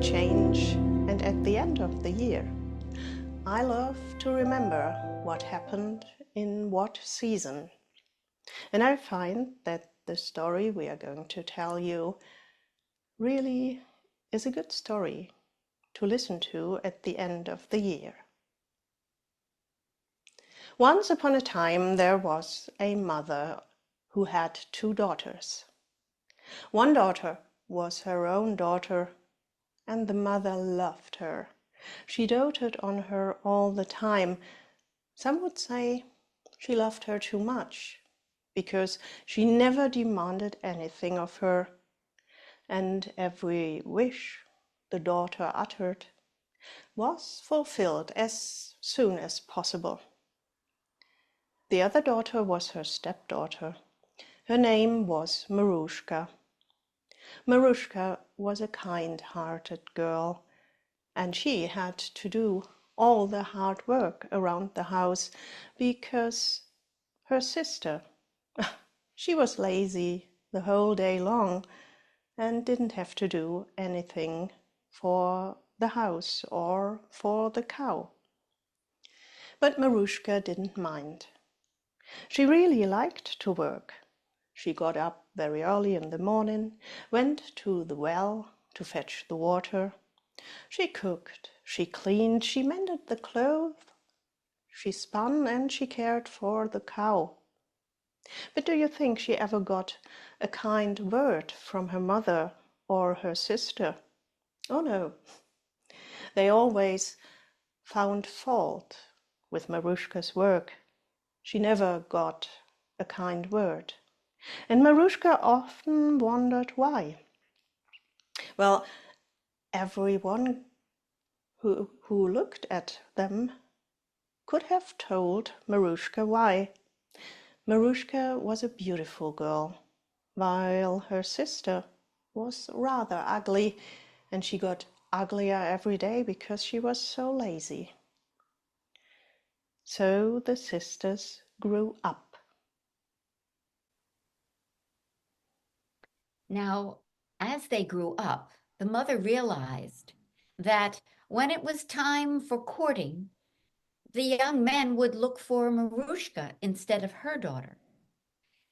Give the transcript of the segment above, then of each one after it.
change and at the end of the year. I love to remember what happened in what season. And I find that the story we are going to tell you really is a good story to listen to at the end of the year. Once upon a time there was a mother who had 2 daughters. One daughter was her own daughter, and the mother loved her. She doted on her all the time. Some would say she loved her too much, because she never demanded anything of her, and every wish the daughter uttered was fulfilled as soon as possible. The other daughter was her stepdaughter. Her name was Maruschka. Maruschka was a kind-hearted girl, and she had to do all the hard work around the house because her sister, she was lazy the whole day long and didn't have to do anything for the house or for the cow. But Maruschka didn't mind. She really liked to work. She got up very early in the morning, went to the well to fetch the water. She cooked, she cleaned, she mended the clothes, she spun, and she cared for the cow. But do you think she ever got a kind word from her mother or her sister? Oh no. They always found fault with Maruschka's work. She never got a kind word. And Maruschka often wondered why. Well, everyone who looked at them could have told Maruschka why. Maruschka was a beautiful girl, while her sister was rather ugly, and she got uglier every day because she was so lazy. So the sisters grew up. Now, as they grew up, the mother realized that when it was time for courting, the young men would look for Maruschka instead of her daughter.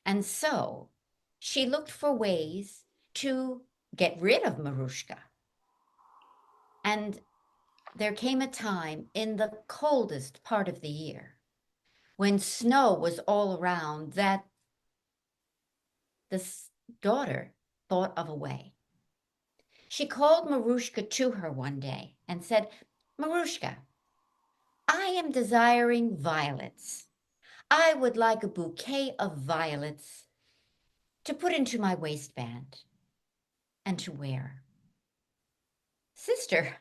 And so she looked for ways to get rid of Maruschka. And there came a time in the coldest part of the year when snow was all around that this daughter thought of a way. She called Maruschka to her one day and said, "Maruschka, I am desiring violets. I would like a bouquet of violets to put into my waistband and to wear." "Sister,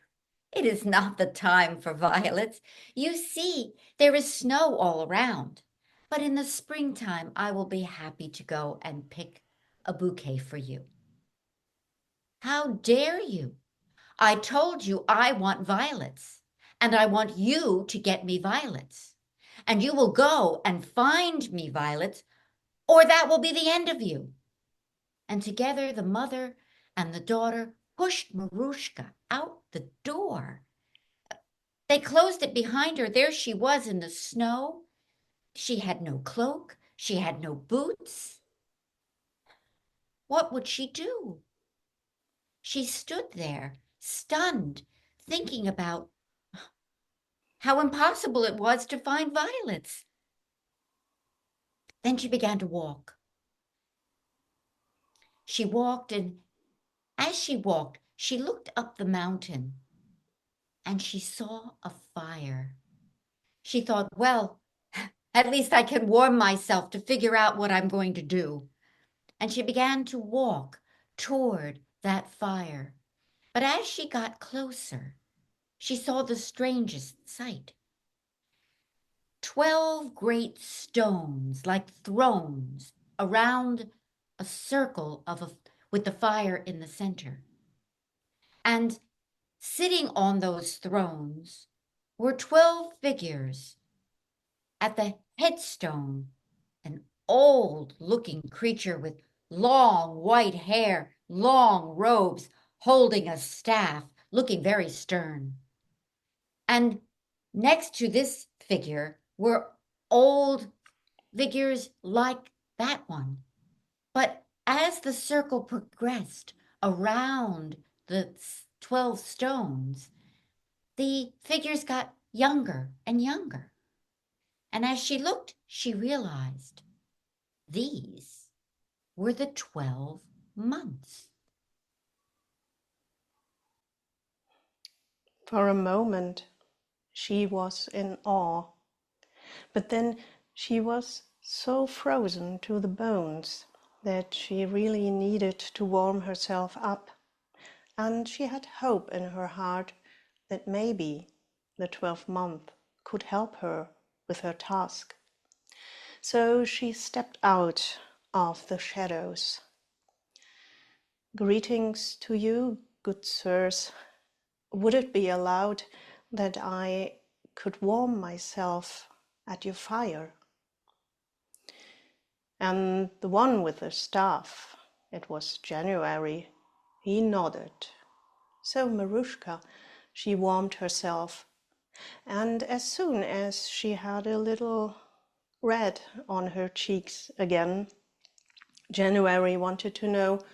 it is not the time for violets. You see, there is snow all around. But in the springtime, I will be happy to go and pick a bouquet for you." "How dare you? I told you I want violets, and I want you to get me violets. And you will go and find me violets, or that will be the end of you." And together the mother and the daughter pushed Maruschka out the door. They closed it behind her. There she was in the snow. She had no cloak. She had no boots. What would she do? She stood there, stunned, thinking about how impossible it was to find violets. Then she began to walk. She walked, and as she walked, she looked up the mountain, and she saw a fire. She thought, well, at least I can warm myself to figure out what I'm going to do. And she began to walk toward that fire. But as she got closer, she saw the strangest sight. 12 great stones, like thrones, around a circle with the fire in the center. And sitting on those thrones were 12 figures. At the headstone, an old-looking creature with long white hair, long robes, holding a staff, looking very stern. And next to this figure were old figures like that one. But as the circle progressed around the 12 stones, the figures got younger and younger. And as she looked, she realized these were the 12 months. For a moment, she was in awe, but then she was so frozen to the bones that she really needed to warm herself up, and she had hope in her heart that maybe the 12th month could help her with her task. So she stepped out of the shadows. "Greetings to you, good sirs. Would it be allowed that I could warm myself at your fire?" And the one with the staff, it was January, he nodded. So Maruschka, she warmed herself, and as soon as she had a little red on her cheeks again, January wanted to know,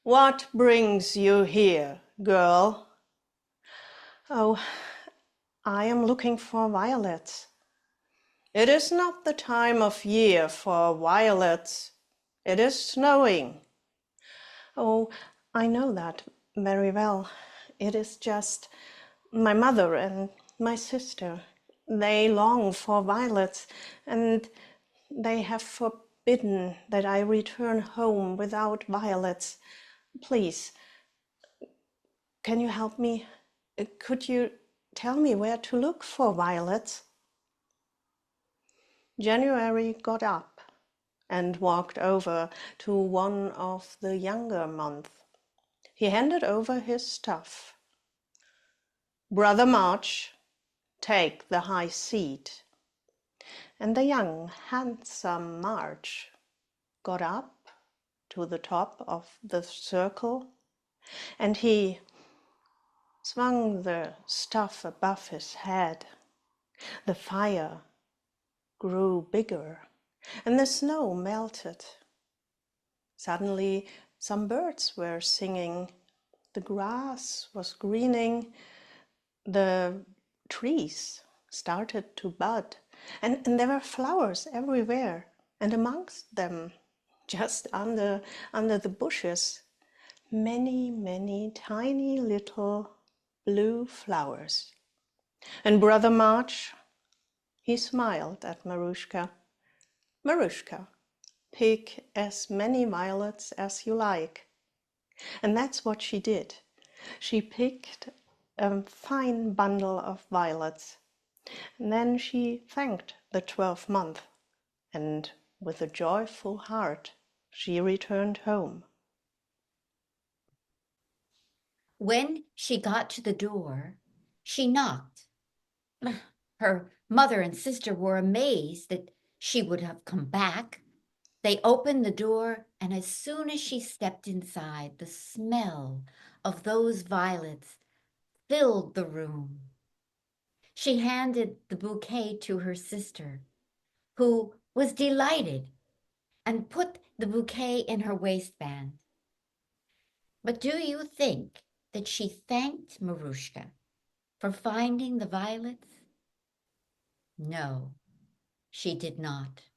"What brings you here, girl?" "Oh, I am looking for violets." "It is not the time of year for violets. It is snowing." "Oh, I know that very well. It is just my mother and my sister. They long for violets, and they have forbidden that I return home without violets. Please, can you help me? Could you tell me where to look for violets?" January got up and walked over to one of the younger months. He handed over his stuff. "Brother March, take the high seat." And the young, handsome March got up to the top of the circle, and he swung the stuff above his head. The fire grew bigger, and the snow melted. Suddenly, some birds were singing. The grass was greening. The trees started to bud, and there were flowers everywhere. And amongst them, just under the bushes, many tiny little blue flowers. And Brother March, he smiled at Maruschka. "Maruschka, pick as many violets as you like." And that's what she did. She picked a fine bundle of violets, and then she thanked the 12th month, and with a joyful heart she returned home. When she got to the door, she knocked. Her mother and sister were amazed that she would have come back. They opened the door, and as soon as she stepped inside, the smell of those violets filled the room. She handed the bouquet to her sister, who was delighted, and put the bouquet in her waistband. But do you think that she thanked Maruschka for finding the violets? No, she did not.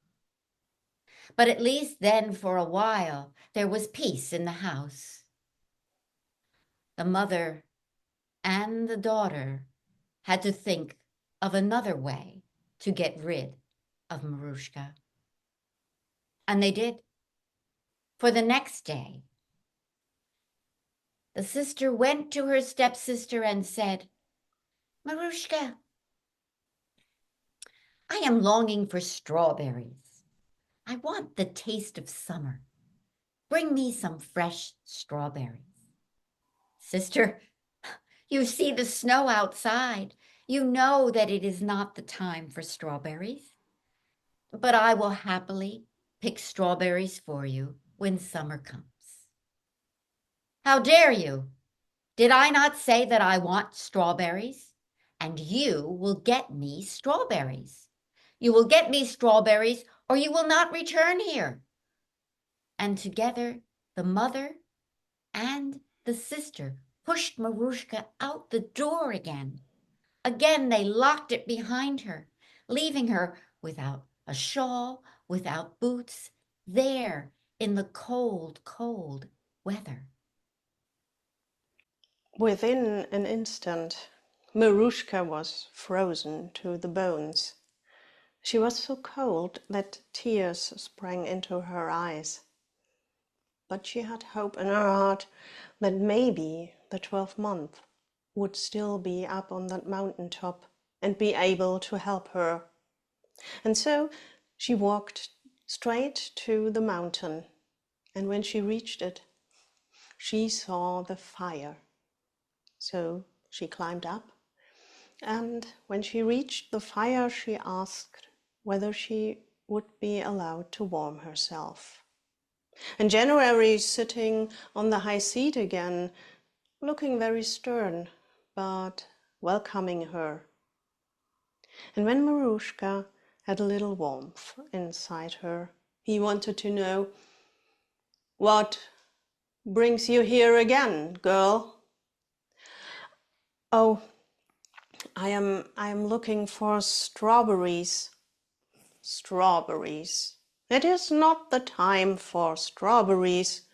But at least then, for a while, there was peace in the house. The mother and the daughter had to think of another way to get rid of Maruschka. And they did. For the next day, the sister went to her stepsister and said, "Maruschka, I am longing for strawberries. I want the taste of summer. Bring me some fresh strawberries." "Sister, you see the snow outside. You know that it is not the time for strawberries. But I will happily pick strawberries for you when summer comes." "How dare you? Did I not say that I want strawberries? And you will get me strawberries. You will get me strawberries, or you will not return here. And together, the mother and the sister pushed Marushka out the door again. Again, they locked it behind her, leaving her without a shawl, without boots, there in the cold, cold weather. Within an instant, Marushka was frozen to the bones. She was so cold that tears sprang into her eyes. But she had hope in her heart that maybe the 12th month would still be up on that mountain top and be able to help her. And so she walked straight to the mountain, and when she reached it, she saw the fire. So she climbed up, and when she reached the fire, she asked whether she would be allowed to warm herself. And January, sitting on the high seat again, looking very stern, but welcoming her. And when Marushka had a little warmth inside her, he wanted to know, "What brings you here again, girl?" "Oh, I am looking for strawberries." "Strawberries? It is not the time for strawberries.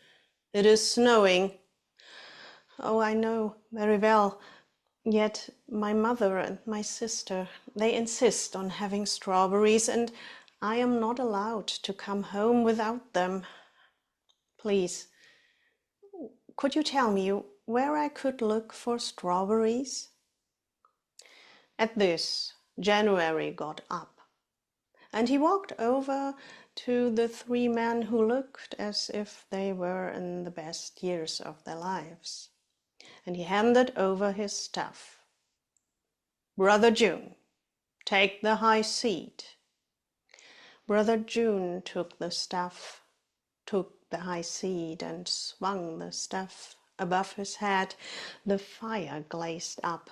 It is snowing." "Oh, I know very well. Yet my mother and my sister, they insist on having strawberries, and I am not allowed to come home without them. Please, could you tell me where I could look for strawberries?" At this, January got up, and he walked over to the three men who looked as if they were in the best years of their lives, and he handed over his staff. "Brother June, take the high seat." Brother June took the staff, took the high seat, and swung the staff above his head. The fire blazed up,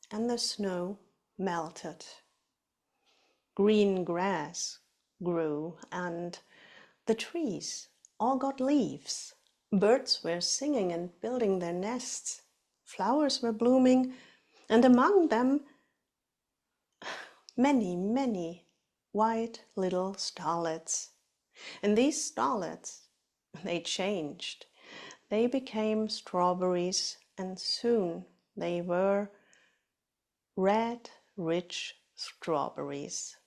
and the snow melted. Green grass grew, and the trees all got leaves. Birds were singing and building their nests. Flowers were blooming, and among them many, many white little starlets. And these starlets, they changed. They became strawberries, and soon they were red, rich strawberries.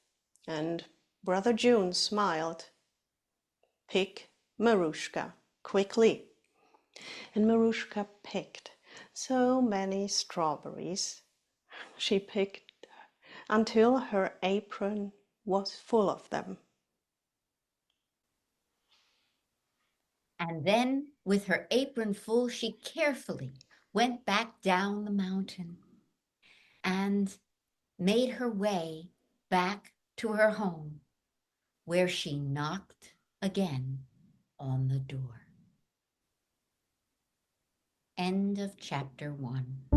And Brother June smiled. "Pick, Marushka, quickly." And Marushka picked so many strawberries. She picked until her apron was full of them. And then, with her apron full, she carefully went back down the mountain and made her way back to her home, where she knocked again on the door. End of chapter 1.